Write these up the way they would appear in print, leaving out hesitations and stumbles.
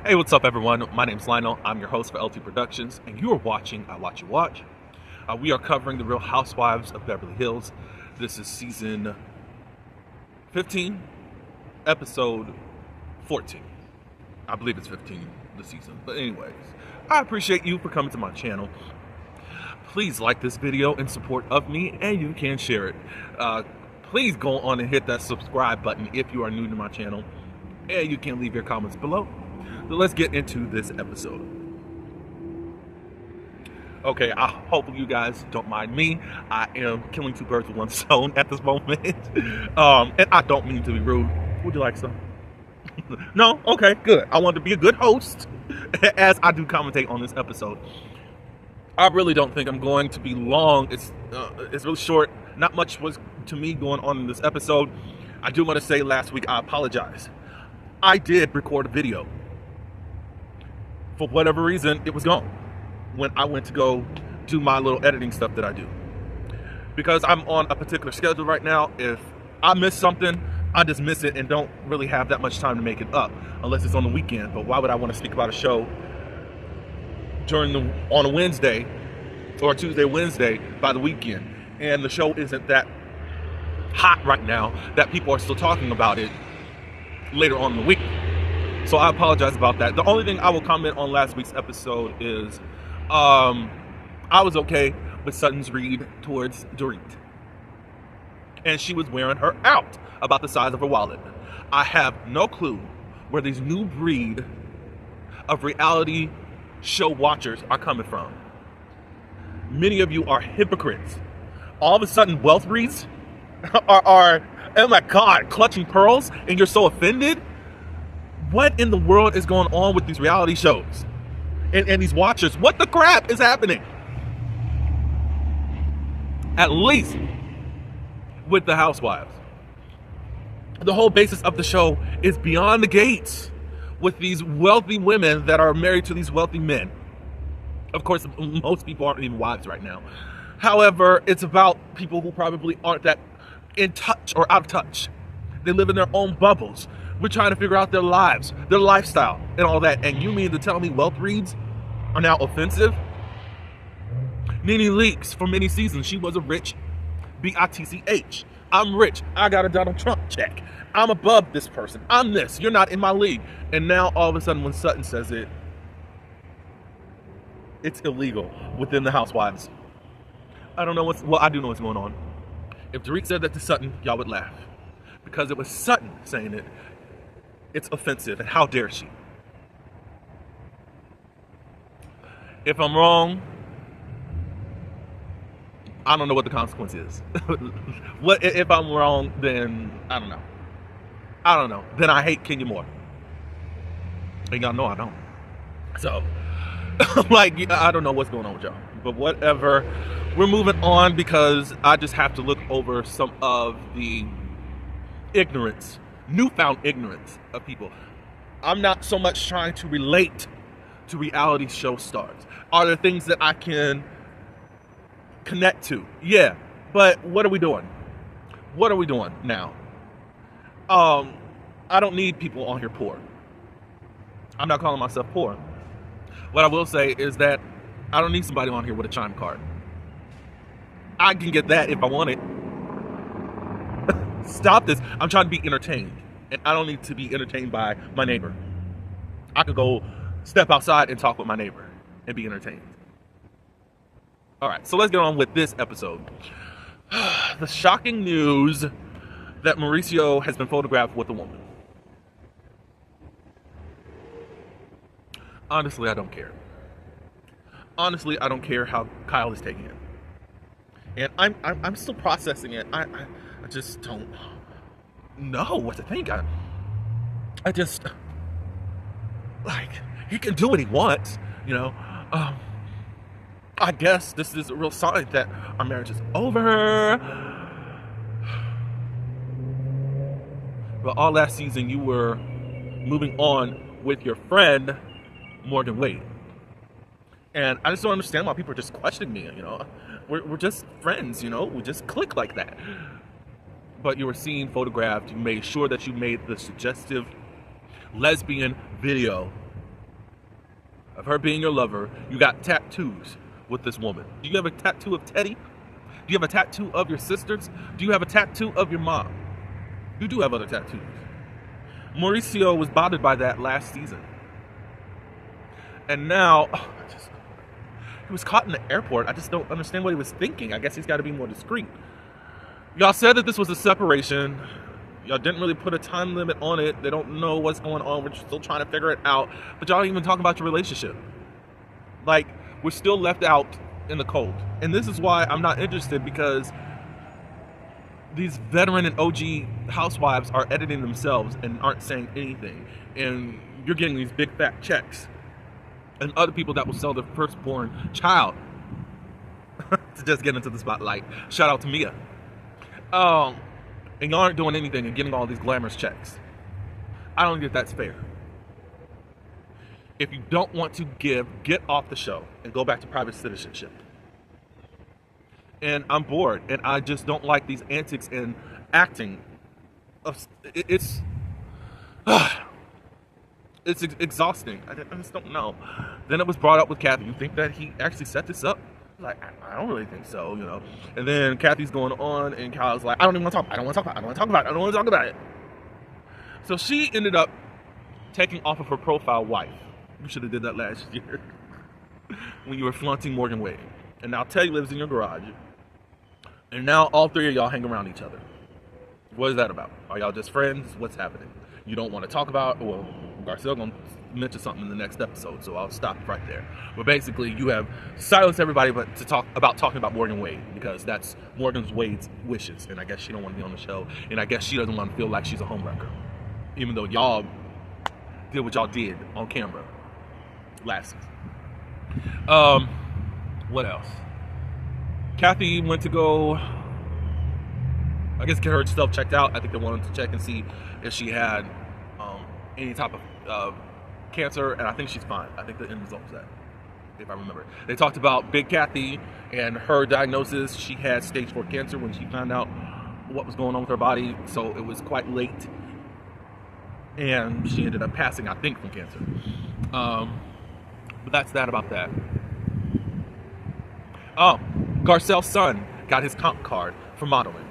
Hey, what's up, everyone? My name's Lionel. I'm your host for LT Productions, and you are watching I Watch You Watch. We are covering the Real Housewives of Beverly Hills. This is season 15, episode 14. I believe it's 15 this season. But anyways, I appreciate you for coming to my channel. Please like this video in support of me, and you can share it. Please go on and hit that subscribe button if you are new to my channel, and you can leave your comments below. So let's get into this episode. Okay, I hope you guys don't mind me. I am killing two birds with one stone at this moment. And I don't mean to be rude. Would you like some? No? Okay, good. I want to be a good host as I do commentate on this episode. I really don't think I'm going to be long. It's really short. Not much was to me going on in this episode. I do want to say last week I apologize. I did record a video. For whatever reason, it was gone when I went to go do my little editing stuff that I do. Because I'm on a particular schedule right now. If I miss something, I just miss it and don't really have that much time to make it up unless it's on the weekend. But why would I want to speak about a show on a Wednesday or Tuesday, Wednesday by the weekend? And the show isn't that hot right now that people are still talking about it later on in the week. So I apologize about that. The only thing I will comment on last week's episode is I was okay with Sutton's read towards Dorit. And she was wearing her out about the size of her wallet. I have no clue where these new breed of reality show watchers are coming from. Many of you are hypocrites. All of a sudden, wealth reads are oh my God, clutching pearls, and you're so offended? What in the world is going on with these reality shows and these watchers? What the crap is happening? At least with the Housewives, the whole basis of the show is beyond the gates with these wealthy women that are married to these wealthy men. Of course, most people aren't even wives right now. However, it's about people who probably aren't that in touch or out of touch. They live in their own bubbles. We're trying to figure out their lives, their lifestyle, and all that. And you mean to tell me wealth reads are now offensive? Nene Leakes, for many seasons, she was a rich bitch. I'm rich. I got a Donald Trump check. I'm above this person. I'm this. You're not in my league. And now all of a sudden when Sutton says it, it's illegal within the Housewives. I don't know I do know what's going on. If Dorit said that to Sutton, y'all would laugh. Because it was Sutton saying it. It's offensive, and how dare she? If I'm wrong, I don't know what the consequence is. What if I'm wrong? Then I don't know. I don't know. Then I hate Kenya more, and y'all know I don't. So, like, I don't know what's going on with y'all, but whatever. We're moving on because I just have to look over some of the ignorance. Newfound ignorance of people. I'm not so much trying to relate to reality show stars. Are there things that I can connect to? Yeah, but what are we doing? What are we doing now? I don't need people on here poor. I'm not calling myself poor. What I will say is that I don't need somebody on here with a chime card. I can get that if I want it. Stop this. I'm trying to be entertained, and I don't need to be entertained by my neighbor. I could go step outside and talk with my neighbor and be entertained. All right, so let's get on with this episode. The shocking news that Mauricio has been photographed with a woman. Honestly, I don't care. Honestly, I don't care how Kyle is taking it. And I'm still processing it. I just don't know what to think. I just, like, he can do what he wants, you know. I guess this is a real sign that our marriage is over. But all last season you were moving on with your friend Morgan Wade. And I just don't understand why people are just questioning me, you know. We're just friends, you know. We just click like that. But you were seen photographed. You made sure that you made the suggestive lesbian video of her being your lover. You got tattoos with this woman. Do you have a tattoo of Teddy? Do you have a tattoo of your sisters? Do you have a tattoo of your mom? You do have other tattoos. Mauricio was bothered by that last season. And now, he was caught in the airport. I just don't understand what he was thinking. I guess he's got to be more discreet. Y'all said that this was a separation. Y'all didn't really put a time limit on it. They don't know what's going on. We're still trying to figure it out. But y'all don't even talk about your relationship. Like, we're still left out in the cold. And this is why I'm not interested, because these veteran and OG housewives are editing themselves and aren't saying anything. And you're getting these big fat checks. And other people that will sell their firstborn child to just get into the spotlight. Shout out to Mia. And y'all aren't doing anything and getting all these glamorous checks. I don't think that's fair. If you don't want to give, get off the show and go back to private citizenship. And I'm bored, and I just don't like these antics and acting. It's exhausting. I just don't know. Then it was brought up with Kathy. You think that he actually set this up? Like, I don't really think so, you know. And then Kathy's going on, and Kyle's like, I don't even want to talk. I don't want to talk about it. I don't want to talk about it. I don't want to talk about it. So she ended up taking off of her profile wife. You should have did that last year when you were flaunting Morgan Wade. And now Teddy lives in your garage. And now all three of y'all hang around each other. What is that about? Are y'all just friends? What's happening? You don't want to talk about, well, Garcelle gonna mention something in the next episode, so I'll stop right there. But basically, you have silenced everybody but to talk about Morgan Wade, because that's Morgan Wade's wishes, and I guess she don't want to be on the show, and I guess she doesn't want to feel like she's a homewrecker, even though y'all did what y'all did on camera last season. What else? Kathy went to go, I guess, get herself checked out. I think they wanted to check and see if she had any type of cancer, and I think she's fine. I think the end result was that, if I remember. They talked about Big Kathy and her diagnosis. She had stage 4 cancer when she found out what was going on with her body, so it was quite late, and she ended up passing, I think, from cancer. But that's that about that. Oh, Garcelle's son got his comp card for modeling.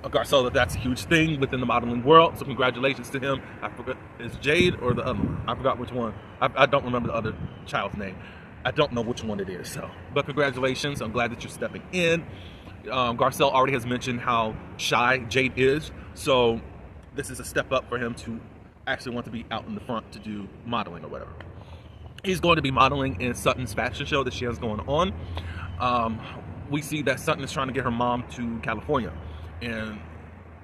Garcelle, that's a huge thing within the modeling world, so congratulations to him. I forgot, is Jade or the other one? I forgot which one. I don't remember the other child's name. I don't know which one it is, so. But congratulations, I'm glad that you're stepping in. Garcelle already has mentioned how shy Jade is, so this is a step up for him to actually want to be out in the front to do modeling or whatever. He's going to be modeling in Sutton's fashion show that she has going on. We see that Sutton is trying to get her mom to California, and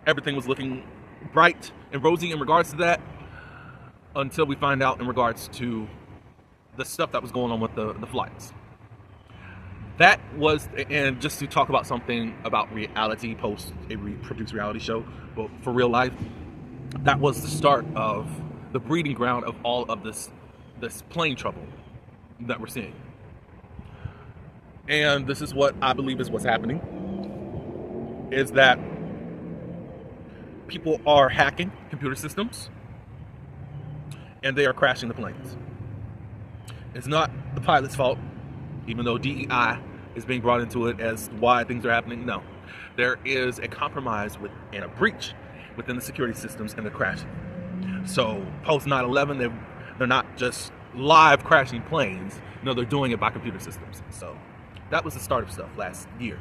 everything was looking bright and rosy in regards to that until we find out in regards to the stuff that was going on with the flights. That was, and just to talk about something about reality post a produced reality show, but for real life, that was the start of the breeding ground of all of this plane trouble that we're seeing. And this is what I believe is what's happening, is that people are hacking computer systems and they are crashing the planes. It's not the pilot's fault, even though DEI is being brought into it as why things are happening. No, there is a compromise and a breach within the security systems, and they're crashing. So post 9/11, they're not just live crashing planes. No, they're doing it by computer systems. So that was the start of stuff last year.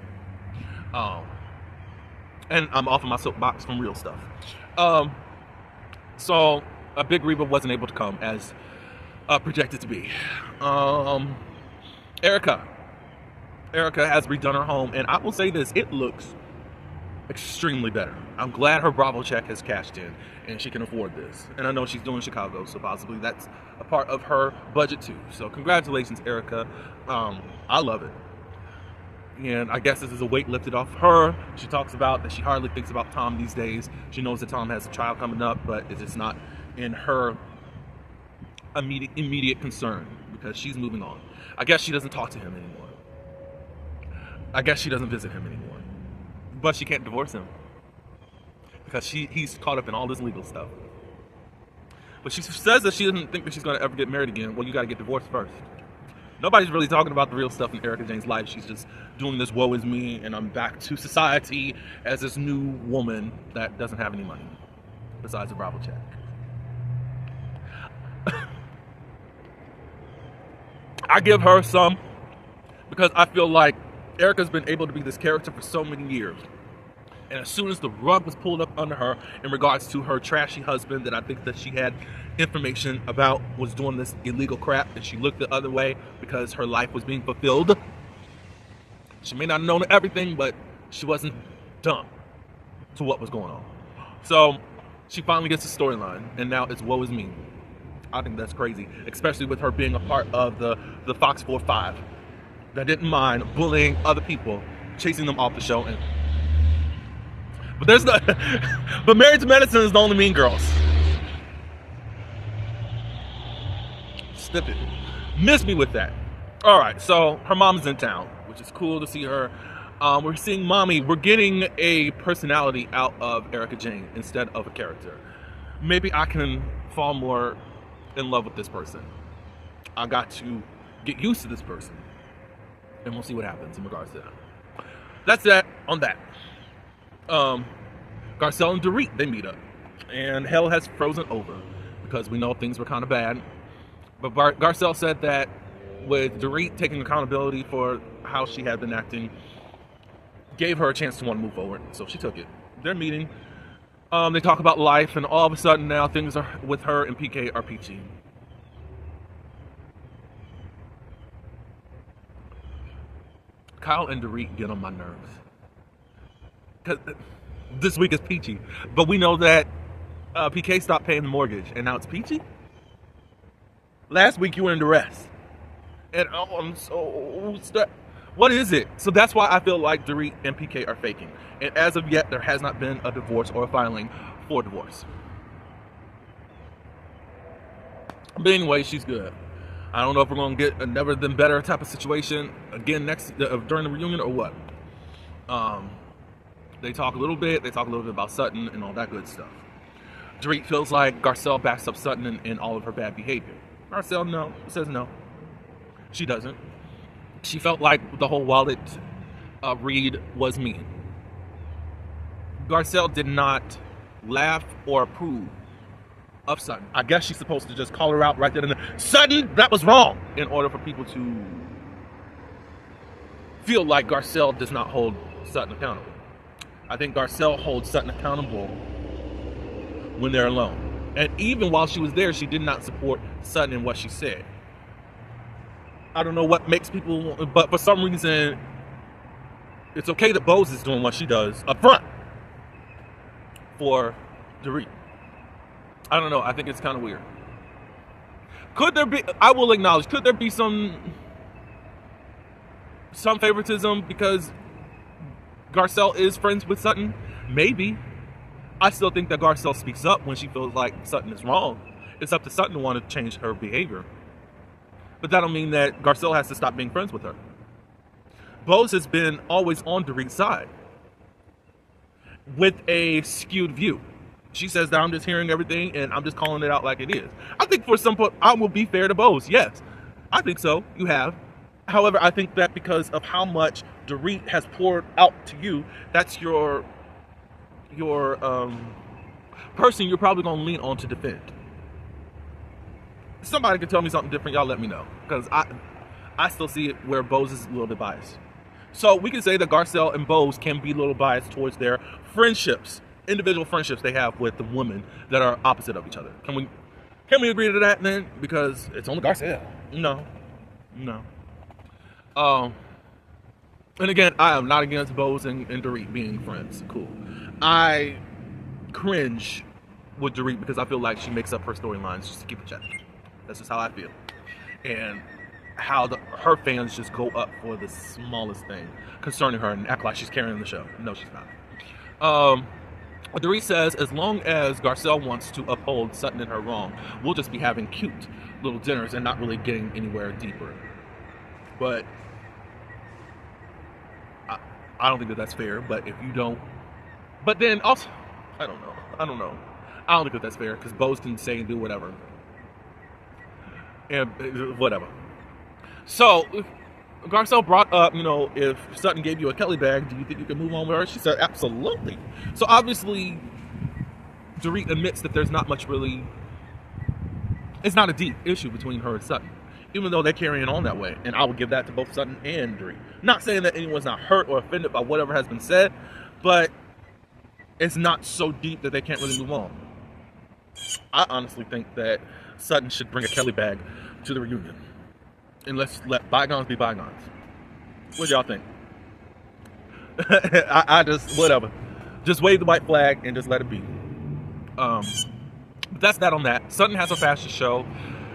And I'm off of my soapbox from real stuff. So a big Reba wasn't able to come as projected to be. Erica has redone her home, and I will say this, it looks extremely better. I'm glad her Bravo check has cashed in and she can afford this. And I know she's doing Chicago, so possibly that's a part of her budget too. So congratulations, Erica. I love it. And I guess this is a weight lifted off her. She talks about that she hardly thinks about Tom these days. She knows that Tom has a child coming up, but it's just not in her immediate concern because she's moving on. I guess she doesn't talk to him anymore. I guess she doesn't visit him anymore. But she can't divorce him because he's caught up in all this legal stuff. But she says that she doesn't think that she's going to ever get married again. Well, you got to get divorced first. Nobody's really talking about the real stuff in Erika Jayne's life. She's just doing this woe is me, and I'm back to society as this new woman that doesn't have any money besides a Bravo check. I give her some because I feel like Erika's been able to be this character for so many years. And as soon as the rug was pulled up under her in regards to her trashy husband that I think that she had information about was doing this illegal crap, and she looked the other way because her life was being fulfilled. She may not have known everything, but she wasn't dumb to what was going on. So she finally gets the storyline, and now it's woe is me. I think that's crazy, especially with her being a part of the Fox 4-5 that didn't mind bullying other people, chasing them off the show. But there's no, but Married to Medicine is the only Mean Girls. Snip it. Miss me with that. All right, so her mom's in town, which is cool to see her. We're seeing mommy. We're getting a personality out of Erika Jayne instead of a character. Maybe I can fall more in love with this person. I got to get used to this person, and we'll see what happens in regards to that. That's that on that. Garcelle and Dorit, they meet up, and hell has frozen over because we know things were kind of bad. But Garcelle said that with Dorit taking accountability for how she had been acting, gave her a chance to want to move forward, so she took it. They're meeting. They talk about life, and all of a sudden now things are with her and PK are peachy. Kyle and Dorit get on my nerves. Because this week is peachy. But we know that PK stopped paying the mortgage, and now it's peachy? Last week you were in duress. And I'm so stuck. What is it? So that's why I feel like Dorit and PK are faking. And as of yet, there has not been a divorce or a filing for divorce. But anyway, she's good. I don't know if we're going to get a never then better type of situation again during the reunion or what. They talk a little bit. They talk a little bit about Sutton and all that good stuff. Dorit feels like Garcelle backs up Sutton in all of her bad behavior. Garcelle says no. She doesn't. She felt like the whole wallet read was mean. Garcelle did not laugh or approve of Sutton. I guess she's supposed to just call her out right then and there. Sutton, that was wrong, in order for people to feel like Garcelle does not hold Sutton accountable. I think Garcelle holds Sutton accountable when they're alone. And even while she was there, she did not support Sutton in what she said. I don't know what makes people, but for some reason, it's okay that Bose is doing what she does up front for Dorit. I don't know. I think it's kind of weird. Could there be, I will acknowledge, could there be some favoritism because Garcelle is friends with Sutton? Maybe. I still think that Garcelle speaks up when she feels like Sutton is wrong. It's up to Sutton to want to change her behavior. But that don't mean that Garcelle has to stop being friends with her. Bose has been always on Dorit's side with a skewed view. She says that I'm just hearing everything and I'm just calling it out like it is. I think for some point I will be fair to Bose. Yes, I think so. You have. However, I think that because of how much Dorit has poured out to you, that's your person you're probably going to lean on to defend. Somebody can tell me something different, y'all let me know. Because I still see it where Bose is a little bit biased. So we can say that Garcelle and Bose can be a little biased towards their friendships, individual friendships they have with the women that are opposite of each other. Can we agree to that then? Because it's only Garcelle. No. And again, I am not against Bose and Dorit being friends. Cool. I cringe with Dorit because I feel like she makes up her storylines just to keep a check. That's just how I feel. And how her fans just go up for the smallest thing concerning her and act like she's carrying the show. No, she's not. Dorit says, as long as Garcelle wants to uphold Sutton in her wrong, we'll just be having cute little dinners and not really getting anywhere deeper. But I don't think that that's fair. But if you don't, but then also, I don't know. I don't think that that's fair because Bose can say and do whatever. And whatever. So, Garcelle brought up, if Sutton gave you a Kelly bag, do you think you can move on with her? She said, absolutely. So, obviously, Dorit admits that there's not much really, it's not a deep issue between her and Sutton, even though they're carrying on that way. And I would give that to both Sutton and Dorit. Not saying that anyone's not hurt or offended by whatever has been said, but it's not so deep that they can't really move on. I honestly think that Sutton should bring a Kelly bag to the reunion. And let's let bygones be bygones. What do y'all think? I just, whatever. Just wave the white flag and just let it be. But that's that on that. Sutton has a fashion show.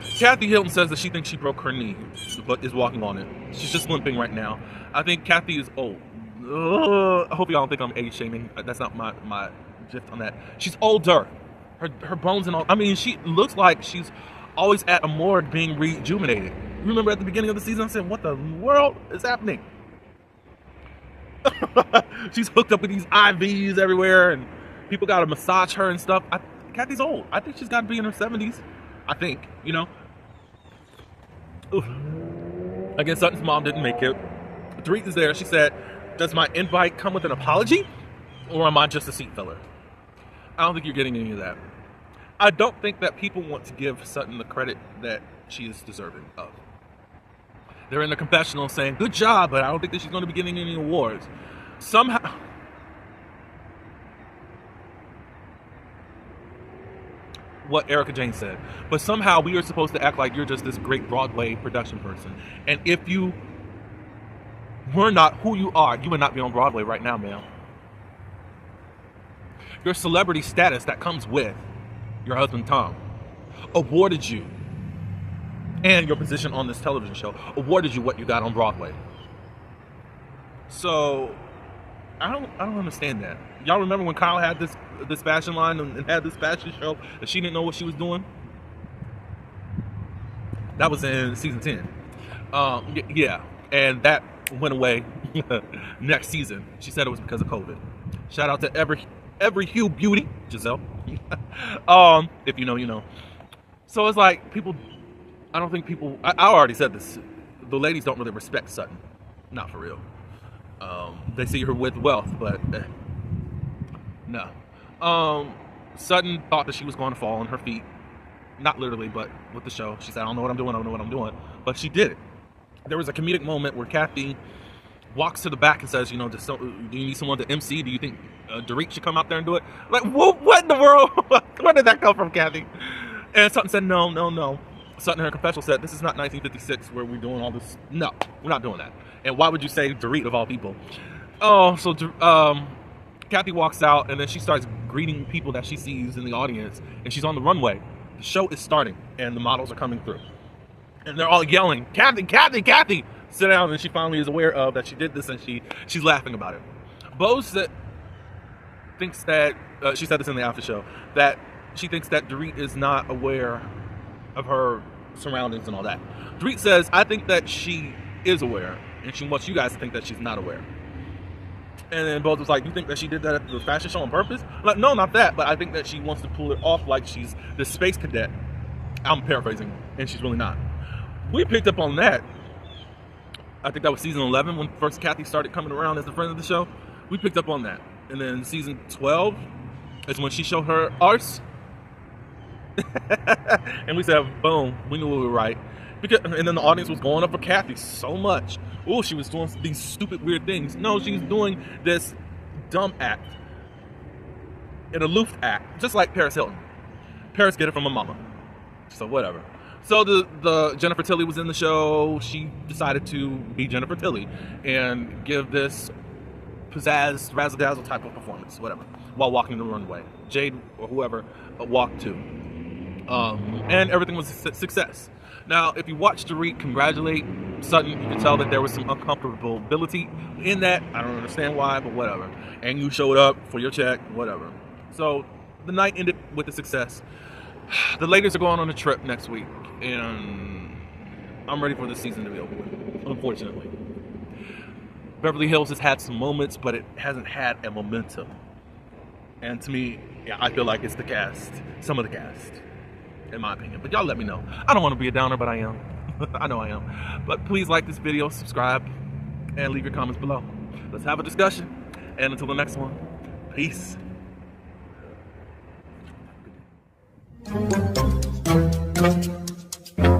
Kathy Hilton says that she thinks she broke her knee, but is walking on it. She's just limping right now. I think Kathy is old. I hope y'all don't think I'm age shaming. That's not my gist on that. She's older. Her bones and all. I mean, she looks like she's always at a morgue being rejuvenated. Remember at the beginning of the season, I said, what the world is happening? She's hooked up with these IVs everywhere, and people got to massage her and stuff. Kathy's old. I think she's got to be in her 70s. I think, Oof. Again, Sutton's mom didn't make it. Dorit is there. She said, does my invite come with an apology, or am I just a seat filler? I don't think you're getting any of that. I don't think that people want to give Sutton the credit that she is deserving of. They're in the confessional saying, good job, but I don't think that she's going to be getting any awards. Somehow, what Erica Jane said, but somehow we are supposed to act like you're just this great Broadway production person. And if you were not who you are, you would not be on Broadway right now, ma'am. Your celebrity status that comes with your husband, Tom, awarded you, and your position on this television show, awarded you what you got on Broadway. So, I don't understand that. Y'all remember when Kyle had this fashion line and had this fashion show that she didn't know what she was doing? That was in season 10. Yeah, and that went away next season. She said it was because of COVID. Shout out to every hue beauty, Giselle. If you know, you know. So it's like people, I don't think people, I already said this, the ladies don't really respect Sutton. Not for real. They see her with wealth, but no. Sutton thought that she was going to fall on her feet. Not literally, but with the show. She said, I don't know what I'm doing, I don't know what I'm doing. But she did it. There was a comedic moment where Kathy walks to the back and says, do you need someone to MC? Do you think Dorit should come out there and do it? Like, what in the world? Where did that come from, Kathy? And Sutton said, no. Sutton in her confessional said, this is not 1956 where we're doing all this. No, we're not doing that. And why would you say Dorit of all people? Oh, so Kathy walks out and then she starts greeting people that she sees in the audience. And she's on the runway. The show is starting and the models are coming through. And they're all yelling, Kathy, Kathy, Kathy! Sit down, and she finally is aware of that she did this and she's laughing about it. Bose thinks that, she said this in the after show, that she thinks that Dorit is not aware of her surroundings and all that. Dorit says, I think that she is aware, and she wants you guys to think that she's not aware. And then Bose was like, you think that she did that at the fashion show on purpose? I'm like, no, not that, but I think that she wants to pull it off like she's the space cadet. I'm paraphrasing, and she's really not. We picked up on that. I think that was season 11 when first Kathy started coming around as a friend of the show. We picked up on that. And then season 12 is when she showed her arse. And we said, boom, we knew we were right. And then the audience was going up for Kathy so much. Oh, she was doing these stupid, weird things. No, she's doing this dumb act. An aloof act. Just like Paris Hilton. Paris get it from her mama. So whatever. So the Jennifer Tilly was in the show. She decided to be Jennifer Tilly and give this pizzazz, razzle-dazzle type of performance, whatever, while walking the runway. Jade or whoever walked too. And everything was a success. Now, if you watch Dorit congratulate Sutton, you can tell that there was some uncomfortability in that. I don't understand why, but whatever. And you showed up for your check, whatever. So the night ended with a success. The ladies are going on a trip next week, and I'm ready for the season to be over with, unfortunately. Beverly Hills has had some moments, but it hasn't had a momentum. And to me, yeah, I feel like it's the cast, some of the cast, in my opinion. But y'all let me know. I don't want to be a downer, but I am. I know I am. But please like this video, subscribe, and leave your comments below. Let's have a discussion. And until the next one, peace. Thank you.